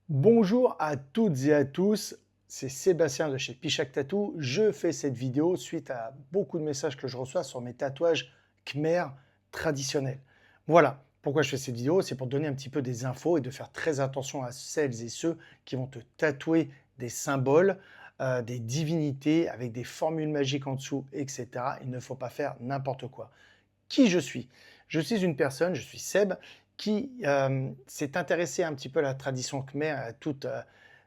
Bonjour à toutes et à tous, c'est Sébastien de chez Pichac Tattoo. Je fais cette vidéo suite à beaucoup de messages que je reçois sur mes tatouages Khmer traditionnels. Voilà, pourquoi je fais cette vidéo, c'est pour donner un petit peu des infos et de faire très attention à celles et ceux qui vont te tatouer des symboles, des divinités avec des formules magiques en dessous, etc. Il ne faut pas faire n'importe quoi. Qui je suis? Je suis une personne, je suis Seb, qui s'est intéressé un petit peu à la tradition khmer, à toute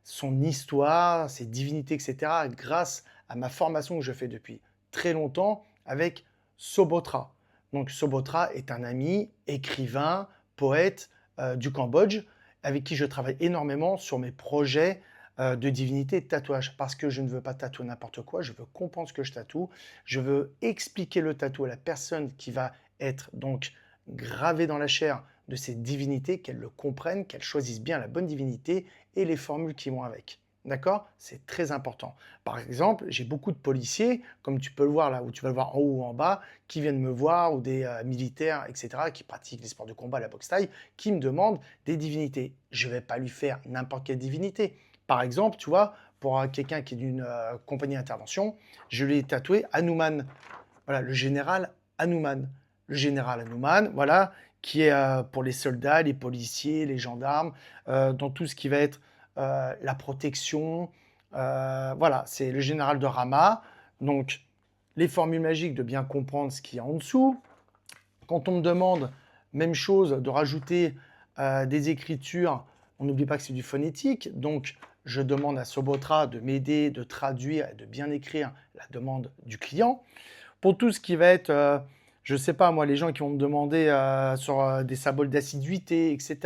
son histoire, ses divinités, etc., grâce à ma formation que je fais depuis très longtemps avec Sobotra. Donc Sobotra est un ami, écrivain, poète du Cambodge, avec qui je travaille énormément sur mes projets de divinité et de tatouage, parce que je ne veux pas tatouer n'importe quoi, je veux comprendre ce que je tatoue, je veux expliquer le tatou à la personne qui va être donc gravée dans la chair de ces divinités, qu'elle le comprenne, qu'elle choisisse bien la bonne divinité et les formules qui vont avec. D'accord? C'est très important. Par exemple, j'ai beaucoup de policiers, comme tu peux le voir là, où tu vas le voir en haut ou en bas, qui viennent me voir, ou des militaires, etc., qui pratiquent les sports de combat, la boxe thaï, qui me demandent des divinités. Je ne vais pas lui faire n'importe quelle divinité. Par exemple, tu vois, pour quelqu'un qui est d'une compagnie d'intervention, je lui ai tatoué Hanuman. Voilà, le général Hanuman. Le général Hanuman, voilà, qui est pour les soldats, les policiers, les gendarmes, dans tout ce qui va être la protection. Voilà, c'est le général de Rama. Donc, les formules magiques, de bien comprendre ce qu'il y a en dessous. Quand on me demande, même chose, de rajouter des écritures, on n'oublie pas que c'est du phonétique. Donc, je demande à Sobotra de m'aider, de traduire et de bien écrire la demande du client. Pour tout ce qui va être, je ne sais pas moi, les gens qui vont me demander sur des symboles d'assiduité, etc.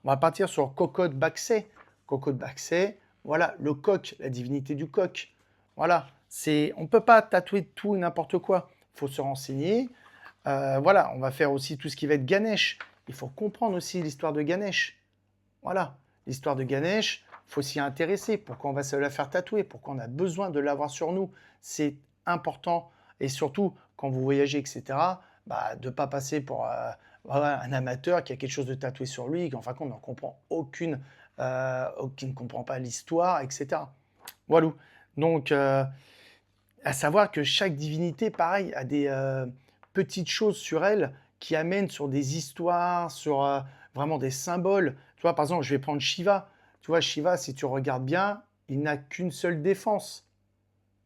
On va partir sur Kokot Baksay. Kokot Baksay, voilà, le coq, la divinité du coq. Voilà, on ne peut pas tatouer tout et n'importe quoi. Il faut se renseigner. Voilà, on va faire aussi tout ce qui va être Ganesh. Il faut comprendre aussi l'histoire de Ganesh. Voilà, l'histoire de Ganesh, il faut s'y intéresser. Pourquoi on va se la faire tatouer? Pourquoi on a besoin de l'avoir sur nous? C'est important. Et surtout, quand vous voyagez, etc., bah, de ne pas passer pour voilà, un amateur qui a quelque chose de tatoué sur lui et qu'en fin de compte, n'en comprend qui ne comprend pas l'histoire, etc. Voilà. Donc, à savoir que chaque divinité, pareil, a des petites choses sur elle qui amènent sur des histoires, sur vraiment des symboles. Tu vois, par exemple, je vais prendre Shiva. Tu vois, Shiva, si tu regardes bien, il n'a qu'une seule défense.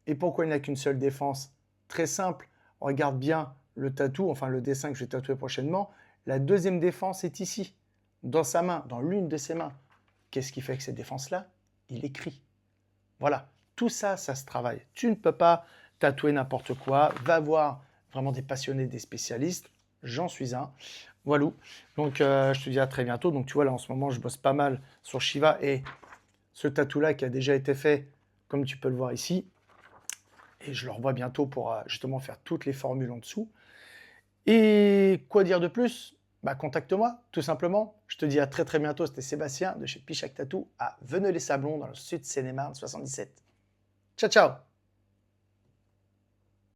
Et pourquoi il n'a qu'une seule défense? Très simple. Regarde bien le tatou, enfin le dessin que je vais tatouer prochainement. La deuxième défense est ici, dans sa main, dans l'une de ses mains. Qu'est-ce qui fait que cette défense-là? Il écrit. Voilà, tout ça, ça se travaille. Tu ne peux pas tatouer n'importe quoi. Va voir vraiment des passionnés, des spécialistes. J'en suis un. Voilà. Donc, je te dis à très bientôt. Donc, tu vois, là, en ce moment, je bosse pas mal sur Shiva et ce tatou-là qui a déjà été fait, comme tu peux le voir ici. Et je le revois bientôt pour justement faire toutes les formules en dessous. Et quoi dire de plus? Bah, contacte-moi, tout simplement. Je te dis à très très bientôt. C'était Sébastien de chez Pichac Tattoo à Veneux-les-Sablons dans le sud de Seine-et-Marne 77. Ciao, ciao!